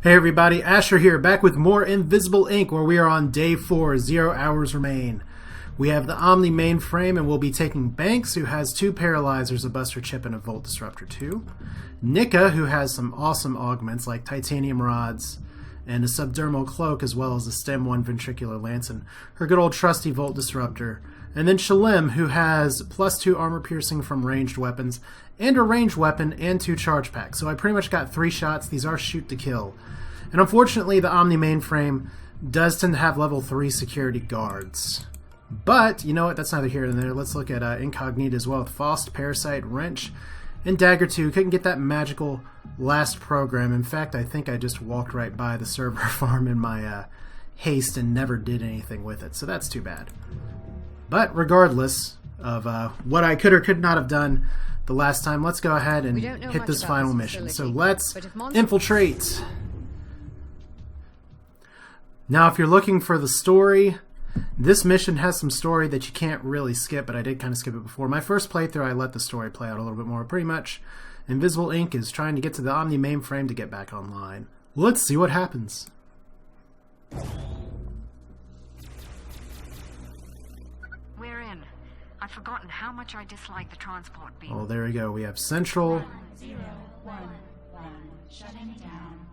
Hey everybody, Asher here, back with more Invisible Inc., where we are on day 4, 0 hours remain. We have the Omni mainframe, and we'll be taking Banks, who has 2 Paralyzers, a Buster Chip, and a Volt Disruptor 2. Nika, who has some awesome augments like Titanium Rods and a Subdermal Cloak, as well as a Stem 1 Ventricular Lance, and her good old trusty Volt Disruptor. And then Shalim, who has +2 armor piercing from ranged weapons, and a ranged weapon, and 2 charge packs. So I pretty much got 3 shots. These are shoot to kill. And unfortunately, the Omni mainframe does tend to have level 3 security guards. But, you know what, that's neither here nor there. Let's look at Incognita as well, with Faust, Parasite, Wrench, and Dagger 2. Couldn't get that magical last program. In fact, I think I just walked right by the server farm in my haste and never did anything with it. So that's too bad. But regardless of what I could or could not have done the last time, let's go ahead and hit this final mission. So let's infiltrate. Now, if you're looking for the story, this mission has some story that you can't really skip, but I did kind of skip it before. My first playthrough, I let the story play out a little bit more. Pretty much, Invisible Inc. is trying to get to the Omni mainframe to get back online. Let's see what happens. We're in. I've forgotten how much I dislike the transport beam. Oh, there we go. We have Central. 1011, shutting down.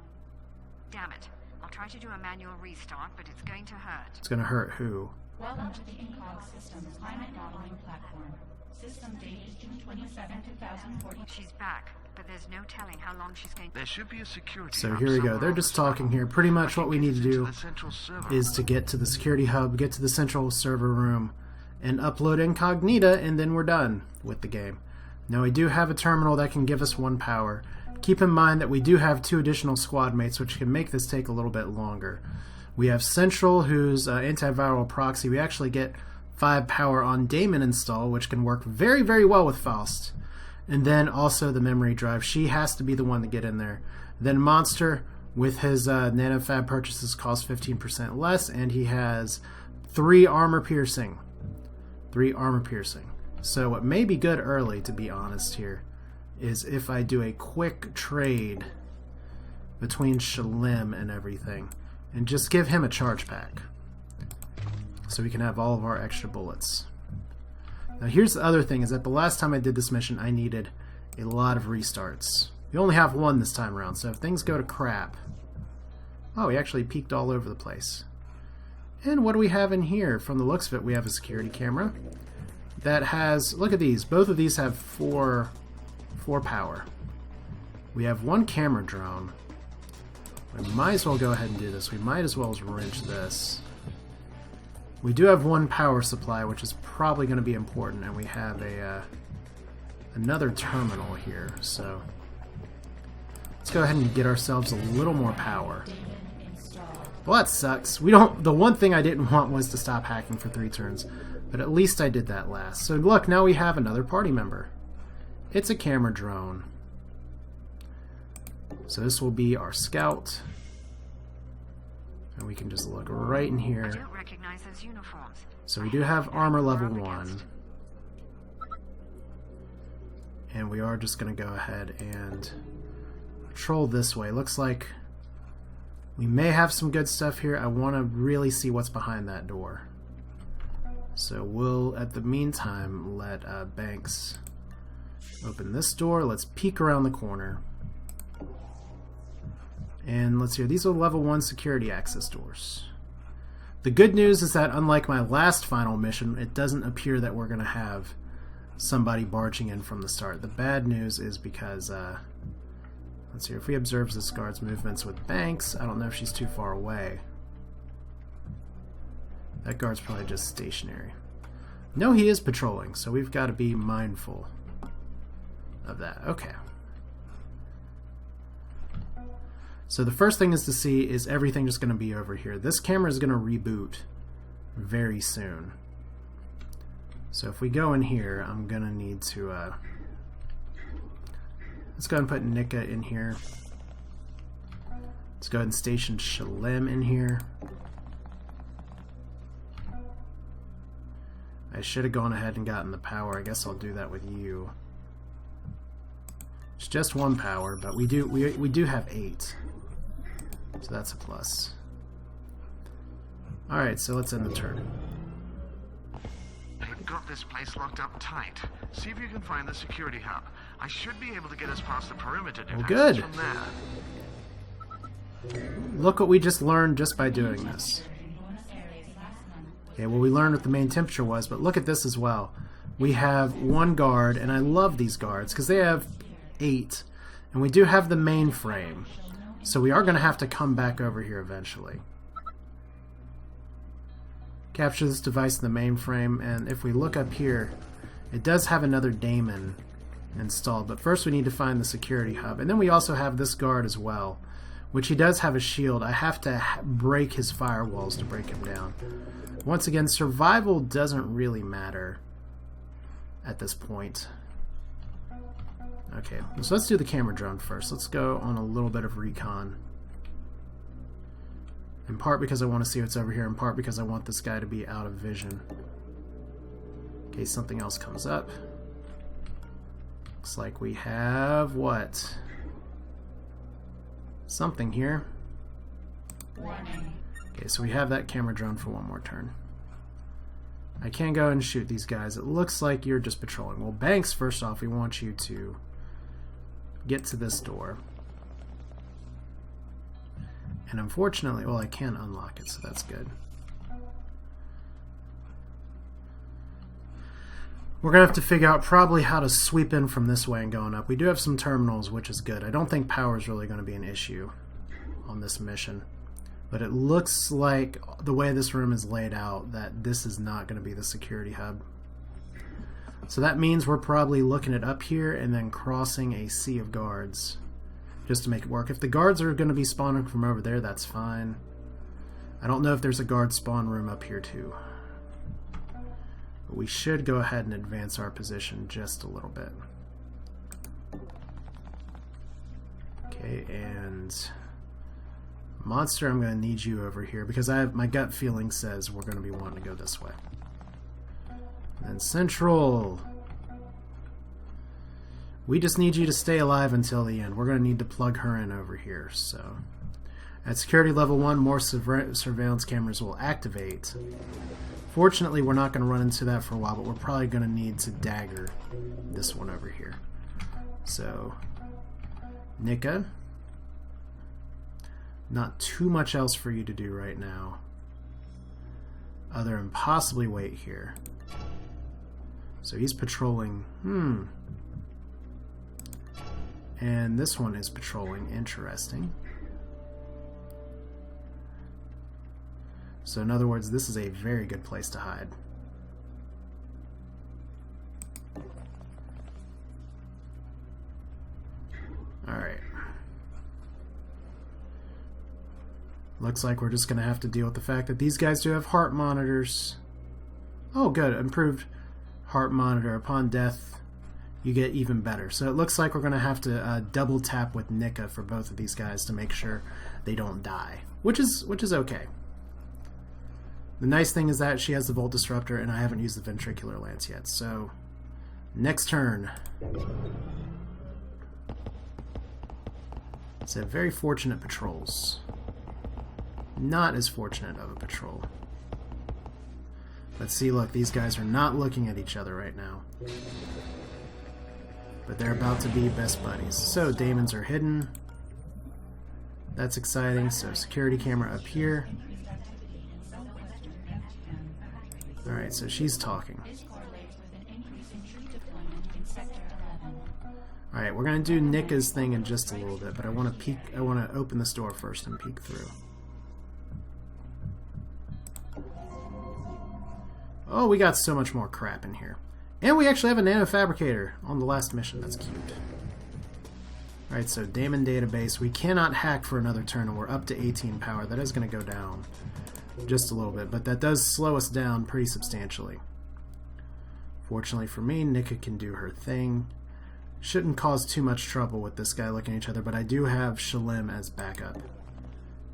Damn it. I'll try to do a manual restart, but it's going to hurt. It's going to hurt who? Welcome to the Incog Systems Climate Modeling Platform. System date is June 27, 2040. She's back, but there's no telling how long she's going to... There should be a security So hub here we go. somewhere They're on just the server. talking here. Pretty much what we need to do The central server is to get to the security hub, get to the central server room, and upload Incognita, and then we're done with the game. Now, we do have a terminal that can give us 1 power. Keep in mind that we do have 2 additional squad mates, which can make this take a little bit longer. We have Central, who's antiviral proxy. We actually get 5 power on Damon install, which can work very, very well with Faust. And then also the memory drive. She has to be the one to get in there. Then Monster, with his nanofab purchases, costs 15% less, and he has 3 armor piercing. 3 armor piercing. So what may be good early, to be honest here, is if I do a quick trade between Shalim and everything, and just give him a charge pack, so we can have all of our extra bullets. Now here's the other thing, is that the last time I did this mission, I needed a lot of restarts. We only have 1 this time around, so if things go to crap... Oh, we actually peeked all over the place. And what do we have in here? From the looks of it, we have a security camera that has... Look at these. Both of these have 4 power. We have 1 camera drone. We might as well go ahead and do this. We might as well wrench this. We do have 1 power supply, which is probably going to be important, and we have a another terminal here. So let's go ahead and get ourselves a little more power. Well, that sucks. We don't. The one thing I didn't want was to stop hacking for 3 turns, but at least I did that last. So look, now we have another party member. It's a camera drone. So this will be our scout. And we can just look right in I here. don't recognize those uniforms. So we do have armor level 1. And we are just going to go ahead and patrol this way. Looks like we may have some good stuff here. I want to really see what's behind that door. So we'll, at the meantime, let Banks open this door. Let's peek around the corner. And let's see, these are level 1 security access doors. The good news is that unlike my last final mission, it doesn't appear that we're going to have somebody barging in from the start. The bad news is because, let's see, if we observe this guard's movements with Banks, I don't know if she's too far away. That guard's probably just stationary. No, he is patrolling, so we've got to be mindful of that. Okay. So the first thing is to see, is everything just going to be over here? This camera is going to reboot very soon. So if we go in here, I'm going to need to... let's go ahead and put Nika in here. Let's go ahead and station Shalim in here. I should have gone ahead and gotten the power. I guess I'll do that with you. It's just 1 power, but we do have 8. So that's a plus. Alright, so let's end the turn. They've got this place locked up tight. See if you can find the security hub. I should be able to get us past the perimeter defenses good. from there. Look what we just learned just by doing this. Okay, well, we learned what the main temperature was, but look at this as well. We have one guard, and I love these guards because they have 8, and we do have the mainframe, so we are going to have to come back over here eventually. Capture this device in the mainframe, and if we look up here, it does have another daemon installed, but first we need to find the security hub, and then we also have this guard as well, which he does have a shield. I have to break his firewalls to break him down. Once again, survival doesn't really matter at this point. Okay, so let's do the camera drone first. Let's go on a little bit of recon. In part because I want to see what's over here, in part because I want this guy to be out of vision. In case something else comes up. Looks like we have what? Something here. Okay, so we have that camera drone for one more turn. I can go and shoot these guys. It looks like you're just patrolling. Well, Banks, first off, we want you to get to this door. And unfortunately, well, I can unlock it, so that's good. We're going to have to figure out probably how to sweep in from this way and going up. We do have some terminals, which is good. I don't think power is really going to be an issue on this mission. But it looks like the way this room is laid out that this is not going to be the security hub. So that means we're probably looking at up here and then crossing a sea of guards just to make it work. If the guards are going to be spawning from over there, that's fine. I don't know if there's a guard spawn room up here too. But we should go ahead and advance our position just a little bit. Okay, and Monster, I'm going to need you over here because my gut feeling says we're going to be wanting to go this way. And Central, we just need you to stay alive until the end. We're going to need to plug her in over here. So, at security level 1, more surveillance cameras will activate. Fortunately, we're not going to run into that for a while, but we're probably going to need to dagger this one over here. So, Nika, not too much else for you to do right now, other than possibly wait here. So he's patrolling. And this one is patrolling. Interesting. So in other words, this is a very good place to hide. Alright. Looks like we're just going to have to deal with the fact that these guys do have heart monitors. Oh, good. Improved heart monitor. Upon death, you get even better. So it looks like we're going to have to double tap with Nika for both of these guys to make sure they don't die, which is okay. The nice thing is that she has the Volt Disruptor, and I haven't used the Ventricular Lance yet. So next turn. It's a very fortunate patrols. Not as fortunate of a patrol. Let's see, look, these guys are not looking at each other right now. But they're about to be best buddies. So, daemons are hidden. That's exciting. So, security camera up here. Alright, so she's talking. Alright, we're going to do Nika's thing in just a little bit, but I want to open this door first and peek through. Oh, we got so much more crap in here. And we actually have a nanofabricator on the last mission. That's cute. Alright, so Daemon database. We cannot hack for another turn, and we're up to 18 power. That is going to go down just a little bit, but that does slow us down pretty substantially. Fortunately for me, Nika can do her thing. Shouldn't cause too much trouble with this guy looking at each other, but I do have Shalim as backup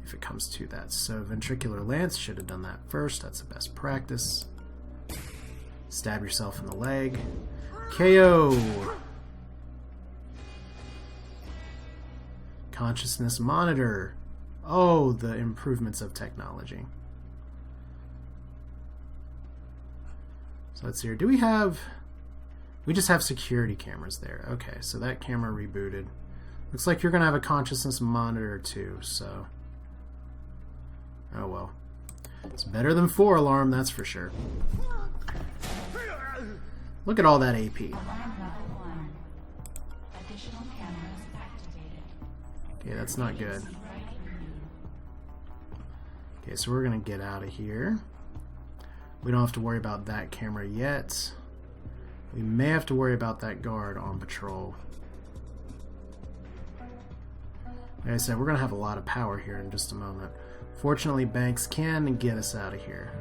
if it comes to that. So Ventricular Lance, should have done that first. That's the best practice. Stab yourself in the leg. KO! Consciousness monitor. Oh, the improvements of technology. So let's see here. Do we have... We just have security cameras there. Okay, so that camera rebooted. Looks like you're going to have a consciousness monitor too, so... Oh well. It's better than 4 alarm, that's for sure. Look at all that AP. Alarm level 1. Additional cameras activated. Okay, that's not good. Emergency right view. Okay, so we're going to get out of here. We don't have to worry about that camera yet. We may have to worry about that guard on patrol. Like I said, we're going to have a lot of power here in just a moment. Fortunately, Banks can get us out of here.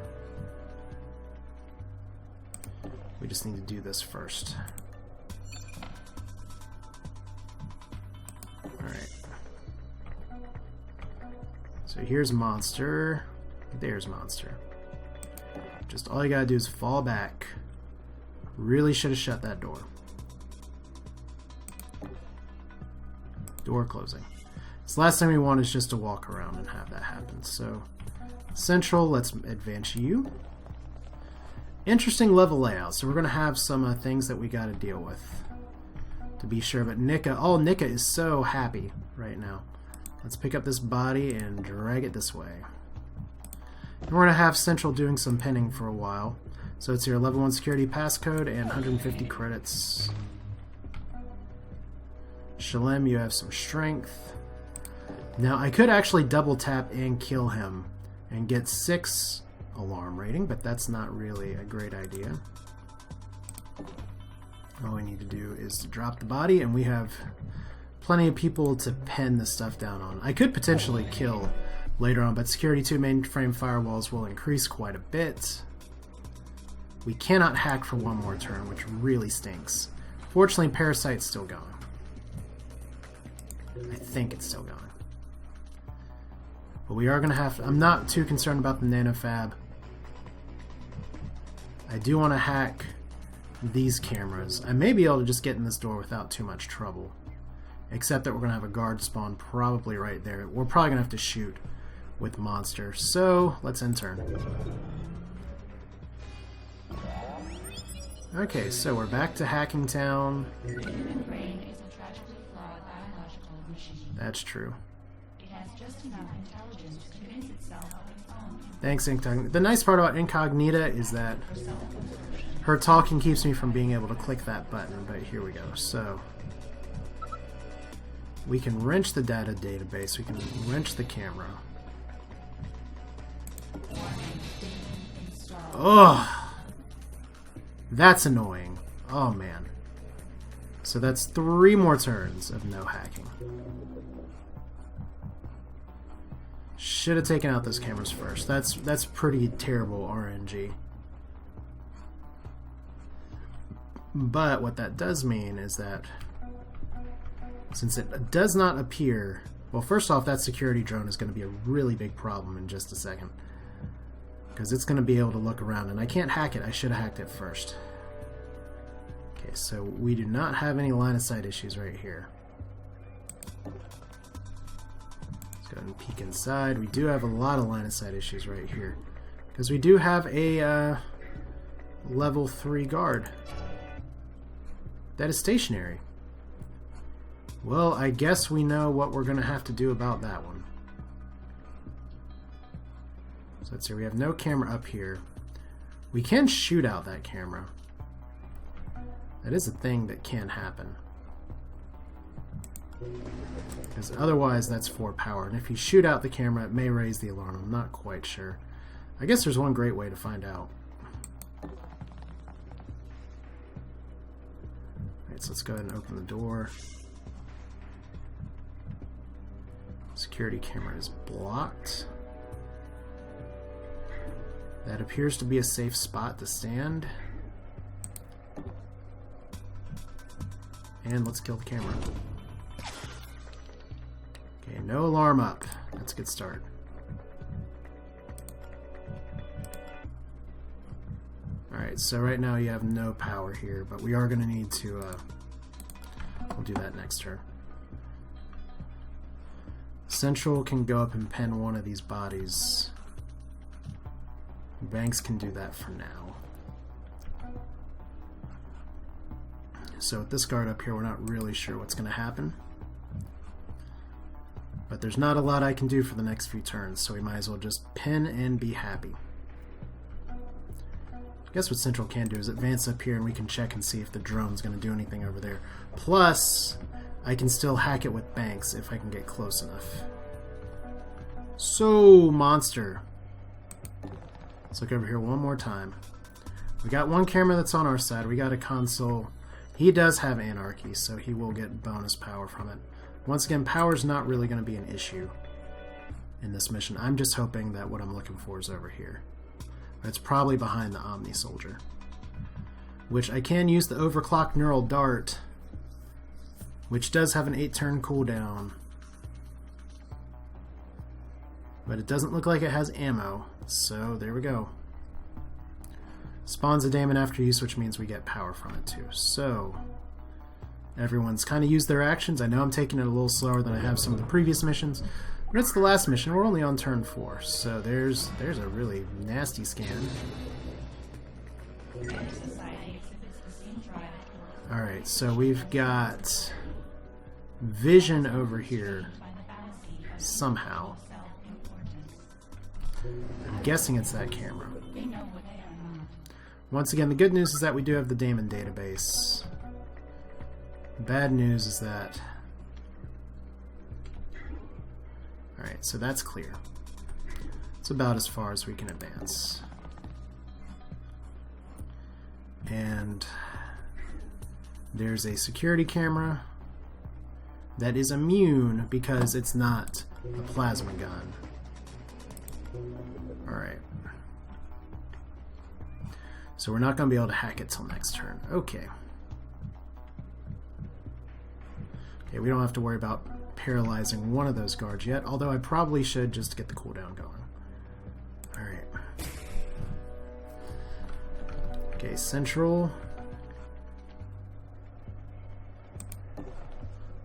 We just need to do this first. Alright. So here's Monster. There's Monster. Just all you gotta do is fall back. Really should have shut that door. Door closing. So last thing we want is just to walk around and have that happen. So Central, let's advance you. Interesting level layout. So we're going to have some things that we got to deal with. To be sure, but Nika, oh, Nika is so happy right now. Let's pick up this body and drag it this way. And we're going to have Central doing some pinning for a while. So it's your level 1 security passcode and 150 credits. Shalem, you have some strength. Now, I could actually double tap and kill him and get 6 alarm rating, but that's not really a great idea. All we need to do is to drop the body, and we have plenty of people to pin the stuff down on. I could potentially kill later on, but Security 2 mainframe firewalls will increase quite a bit. We cannot hack for one more turn, which really stinks. Fortunately, Parasite's still going. I think it's still going. But we are going to have to... I'm not too concerned about the nanofab. I do want to hack these cameras. I may be able to just get in this door without too much trouble. Except that we're going to have a guard spawn probably right there. We're probably going to have to shoot with Monster. So, let's end turn. Okay, so we're back to Hacking Town. The human brain is a tragically flawed biological machine. That's true. It has just enough intelligence to convince itself of its own. Thanks, Incognita. The nice part about Incognita is that her talking keeps me from being able to click that button, but here we go. So, we can wrench the database, we can wrench the camera. Ugh! That's annoying. Oh man. So that's 3 more turns of no hacking. Should have taken out those cameras first. That's pretty terrible RNG. But what that does mean is that since it does not appear... Well, first off, that security drone is going to be a really big problem in just a second. Because it's going to be able to look around, and I can't hack it. I should have hacked it first. Okay, so we do not have any line of sight issues right here. Let's go ahead and peek inside. We do have a lot of line of sight issues right here. Because we do have a level 3 guard. That is stationary. Well, I guess we know what we're going to have to do about that one. So let's see, we have no camera up here. We can shoot out that camera. That is a thing that can happen. Because otherwise that's 4 power. And if you shoot out the camera, it may raise the alarm. I'm not quite sure. I guess there's one great way to find out. Alright, so let's go ahead and open the door. Security camera is blocked. That appears to be a safe spot to stand. And let's kill the camera. Okay, no alarm up. That's a good start. Alright, so right now you have no power here, but we are going to need to... we'll do that next turn. Central can go up and pin one of these bodies. Banks can do that for now. So with this guard up here, we're not really sure what's going to happen. But there's not a lot I can do for the next few turns, so we might as well just pin and be happy. I guess what Central can do is advance up here and we can check and see if the drone's going to do anything over there. Plus, I can still hack it with Banks if I can get close enough. So, monster. Let's look over here one more time. We got one camera that's on our side. We got a console. He does have Anarchy, so he will get bonus power from it. Once again, power's not really going to be an issue in this mission. I'm just hoping that what I'm looking for is over here. It's probably behind the Omni Soldier. Which I can use the Overclock Neural Dart, which does have an 8-turn cooldown. But it doesn't look like it has ammo, so there we go. Spawns a daemon after use, which means we get power from it too. So, everyone's kind of used their actions. I know I'm taking it a little slower than I have some of the previous missions, but it's the last mission. We're only on turn 4, so there's a really nasty scan. Alright, so we've got vision over here somehow. I'm guessing it's that camera. Once again, the good news is that we do have the daemon database. Bad news is that... Alright, so that's clear. It's about as far as we can advance. And there's a security camera that is immune because it's not a plasma gun. Alright. So we're not going to be able to hack it till next turn. Okay. Okay, we don't have to worry about paralyzing one of those guards yet, although I probably should just get the cooldown going. Alright. Okay, Central.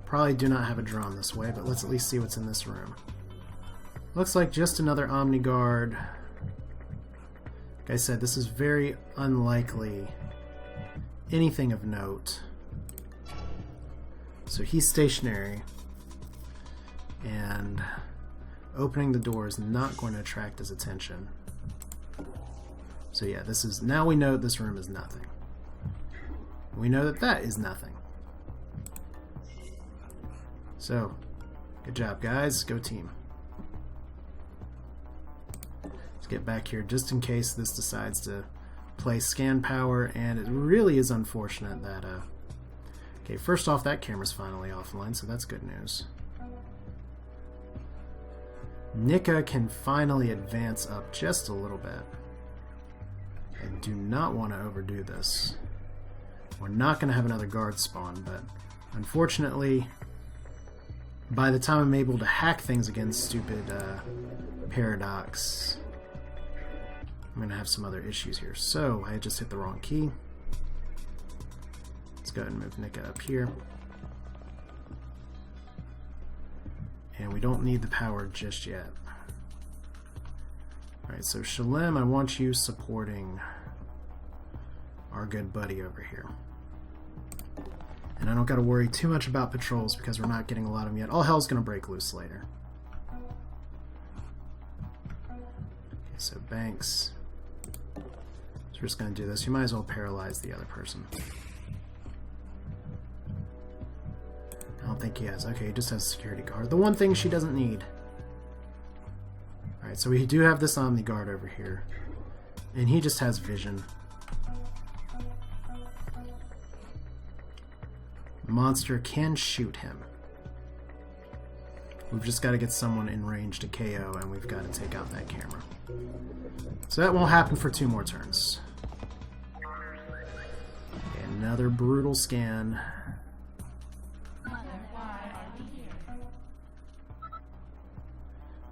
Probably do not have a drone this way, but let's at least see what's in this room. Looks like just another Omni Guard. Like I said, this is very unlikely anything of note. So he's stationary, and opening the door is not going to attract his attention. So yeah, this is, now we know this room is nothing. We know that that is nothing. So, good job guys, go team. Let's get back here just in case this decides to play scan power, and it really is unfortunate that okay, first off, that camera's finally offline, so that's good news. Nika can finally advance up just a little bit. I do not want to overdo this. We're not going to have another guard spawn, but unfortunately, by the time I'm able to hack things against stupid Paradox, I'm going to have some other issues here. So, I just hit the wrong key. Let's go ahead and move Nika up here. And we don't need the power just yet. Alright, so Shalem, I want you supporting our good buddy over here. And I don't got to worry too much about patrols because we're not getting a lot of them yet. All hell's going to break loose later. Okay, so Banks. So we're just going to do this. You might as well paralyze the other person. I don't think he has. Okay, he just has security guard. The one thing she doesn't need. Alright, so we do have this Omni Guard over here. And he just has vision. Monster can shoot him. We've just got to get someone in range to KO, and we've got to take out that camera. So that won't happen for 2 more turns. Okay, another brutal scan.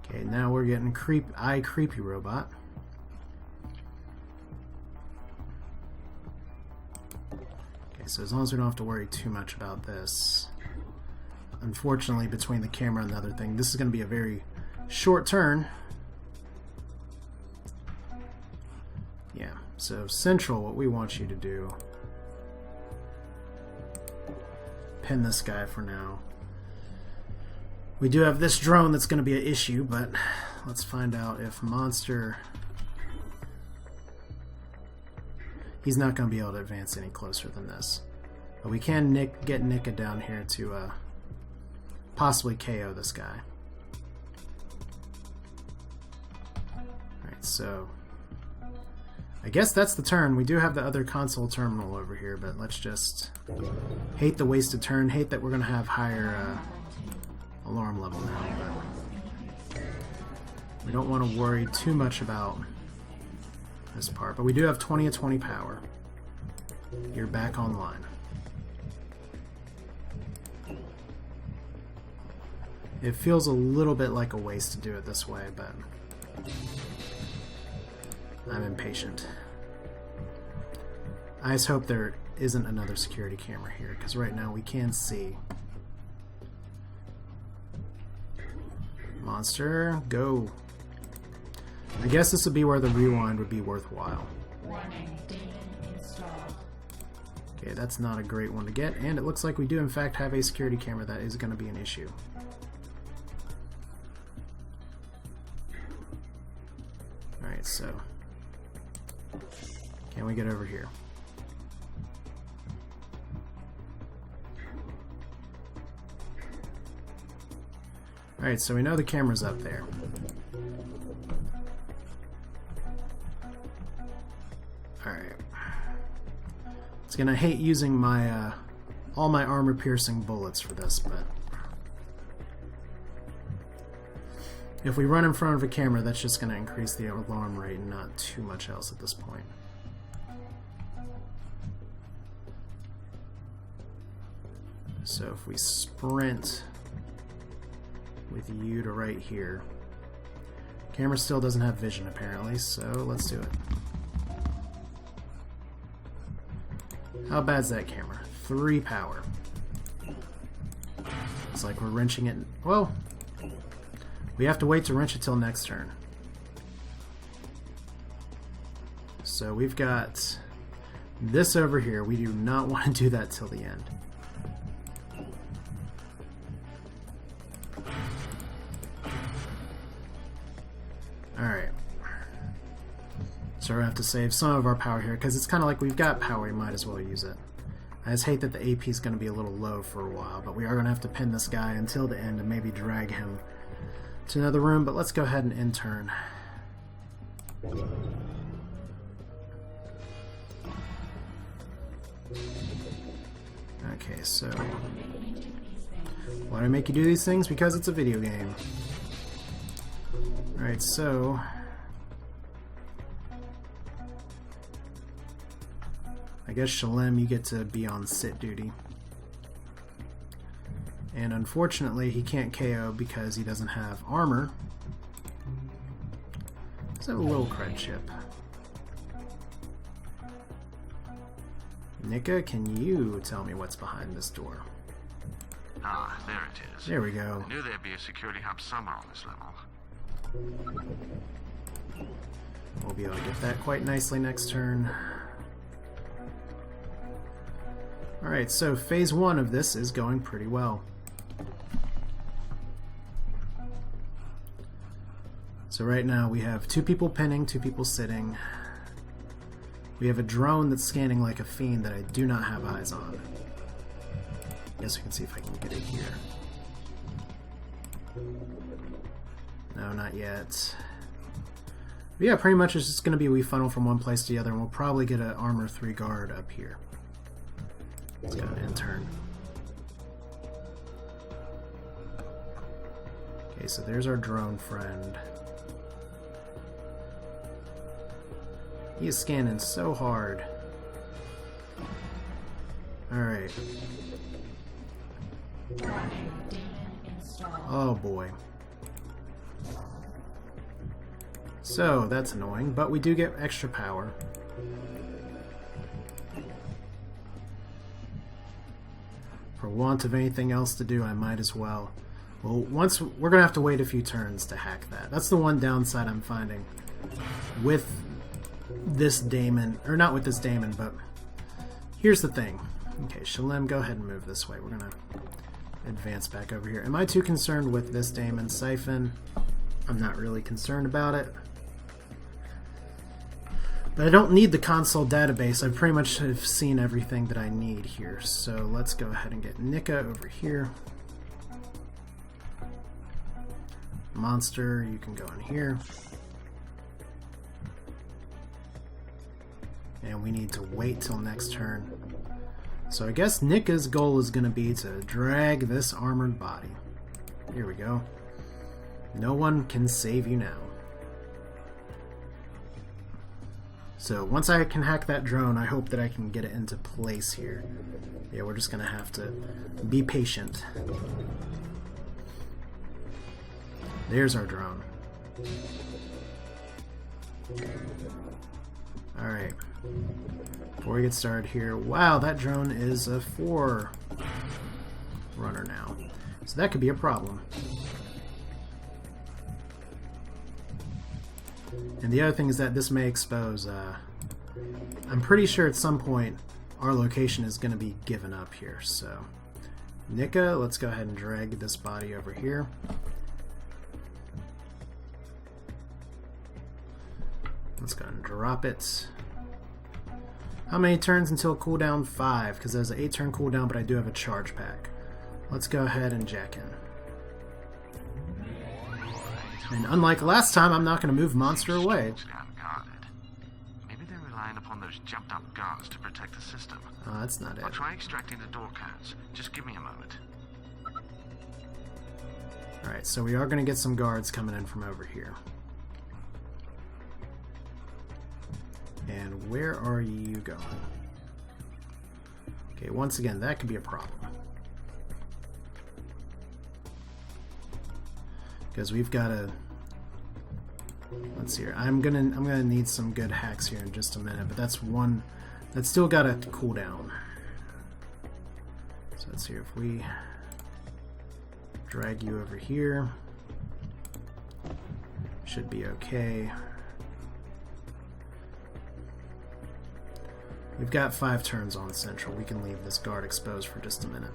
Okay, now we're getting creepy robot. Okay, so as long as we don't have to worry too much about this. unfortunately, between the camera and the other thing, this is going to be a very short turn. Yeah, so Central, what we want you to do, pin this guy for now. We do have this drone that's going to be an issue, but let's find out if Monster... He's not going to be able to advance any closer than this. But we can get Nika down here to possibly KO this guy. Alright, so... I guess that's the turn. We do have the other console terminal over here, but let's just... Hate the wasted turn. Hate that we're going to have higher alarm level now, but... We don't want to worry too much about this part. But we do have 20 of 20 power. You're back online. It feels a little bit like a waste to do it this way, but I'm impatient. I just hope there isn't another security camera here, because right now we can see. Monster, go. I guess this would be where the rewind would be worthwhile. Warning, data installed. Okay, that's not a great one to get, and it looks like we do in fact have a security camera that is going to be an issue. Alright, so can we get over here? Alright, so we know the camera's up there. Alright. It's gonna hate using my all my armor piercing bullets for this, but if we run in front of a camera, that's just gonna increase the alarm rate and not too much else at this point. So if we sprint with you to right here, camera still doesn't have vision apparently, so let's do it. How bad's that camera? 3 power. It's like we're wrenching it. Well, we have to wait to wrench it till next turn. So we've got this over here. We do not want to do that till the end. Alright. So we're going to have to save some of our power here, because it's kind of like we've got power, we might as well use it. I just hate that the AP is going to be a little low for a while, but we are going to have to pin this guy until the end and maybe drag him to another room, but let's go ahead and end turn. Okay, so why do I make you do these things? Because it's a video game. Alright, so I guess Shalem, you get to be on sit duty. And unfortunately, he can't KO because he doesn't have armor. Let's have a little cred chip. Nika, can you tell me what's behind this door? Ah, there it is. There we go. I knew there'd be a security hub somewhere on this level. We'll be able to get that quite nicely next turn. Alright, so phase 1 of this is going pretty well. So right now we have 2 people pinning, 2 people sitting. We have a drone that's scanning like a fiend that I do not have eyes on. Guess we can see if I can get it here. No, not yet. But yeah, pretty much it's just going to be we funnel from one place to the other, and we'll probably get an armor 3 guard up here. Let's go an intern. Okay, so there's our drone friend. He is scanning so hard. Alright. Oh boy. So, that's annoying, but we do get extra power. For want of anything else to do, I might as well. Well, once we're gonna have to wait a few turns to hack that. That's the one downside I'm finding with this daemon, or not with this daemon, but here's the thing. Okay, Shalem, go ahead and move this way. We're gonna advance back over here. Am I too concerned with this daemon siphon? I'm not really concerned about it. But I don't need the console database. I pretty much have seen everything that I need here. So let's go ahead and get Nika over here. Monster, you can go in here. And we need to wait till next turn. So I guess Nika's goal is going to be to drag this armored body. Here we go. No one can save you now. So once I can hack that drone, I hope that I can get it into place here. Yeah, we're just going to have to be patient. There's our drone. Alright. Before we get started here, wow, that drone is a 4 runner now. So that could be a problem. And the other thing is that this may expose, I'm pretty sure at some point our location is going to be given up here. So, Nika, let's go ahead and drag this body over here. Let's go ahead and drop it. How many turns until cooldown? 5, because there's an 8-turn cooldown, but I do have a charge pack. Let's go ahead and jack in. And unlike last time, I'm not going to move Monster away. Maybe they're relying upon those jumped up guards to protect the system. Oh, that's not it. I'll try extracting the door codes. Just give me a moment. Alright, so we are going to get some guards coming in from over here. And where are you going? Okay, once again, that could be a problem. Because we've got to, let's see here. I'm gonna need some good hacks here in just a minute, but that's one that's still got a cooldown. So let's see if we drag you over here, should be okay. We've got 5 turns on Central. We can leave this guard exposed for just a minute.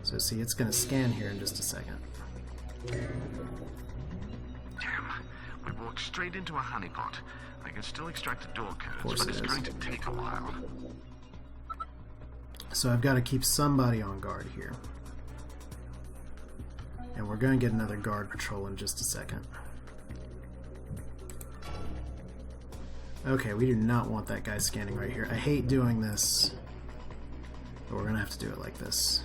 So see, it's going to scan here in just a second. Damn, we walked straight into a honeypot. I can still extract the door codes, but it's going to take a while. So I've got to keep somebody on guard here. And we're going to get another guard patrol in just a second. Okay, we do not want that guy scanning right here. I hate doing this, but we're going to have to do it like this.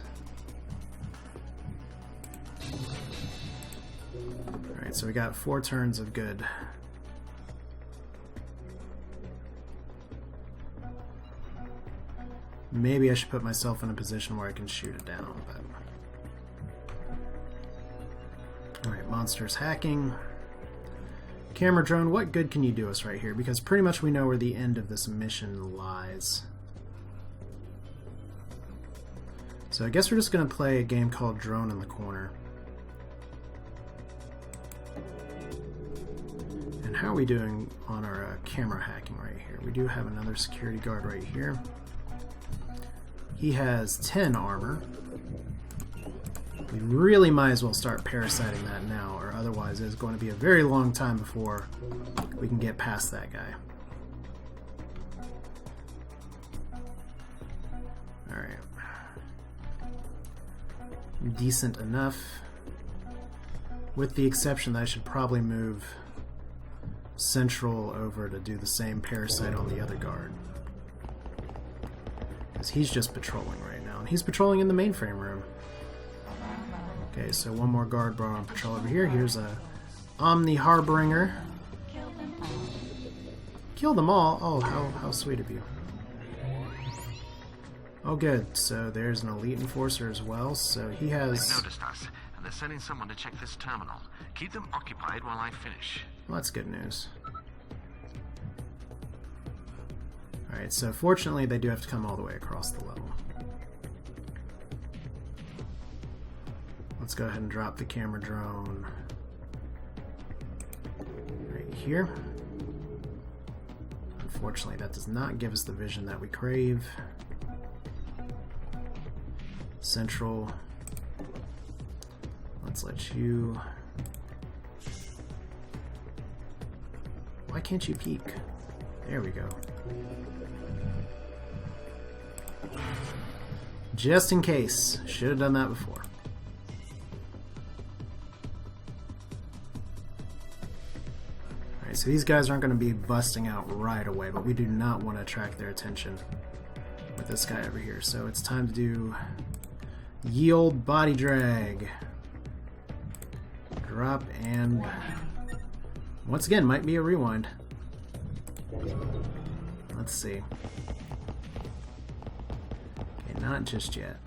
Alright, so we got 4 turns of good. Maybe I should put myself in a position where I can shoot it down, but... Alright, monsters hacking. Camera drone, what good can you do us right here? Because pretty much we know where the end of this mission lies. So I guess we're just going to play a game called Drone in the Corner. And how are we doing on our camera hacking right here? We do have another security guard right here. He has 10 armor. We really might as well start parasiting that now, or otherwise it's going to be a very long time before we can get past that guy. Alright. Decent enough. With the exception that I should probably move Central over to do the same parasite on the other guard. Because he's just patrolling right now. And he's patrolling in the mainframe room. Okay, so one more guard brought on patrol over here. Here's a Omni Harbinger. Kill them all? Oh, how sweet of you. Oh, good. So there's an elite enforcer as well. So he has... They've noticed us, and they're sending someone to check this terminal. Keep them occupied while I finish. Well, that's good news. Alright, so fortunately they do have to come all the way across the level. Let's go ahead and drop the camera drone right here. Unfortunately, that does not give us the vision that we crave. Central. Let's let you... Why can't you peek? There we go. Just in case. Should have done that before. Alright, so these guys aren't going to be busting out right away, but we do not want to attract their attention with this guy over here. So it's time to do yield body drag. Drop and... Once again, might be a rewind. Let's see. Okay, not just yet.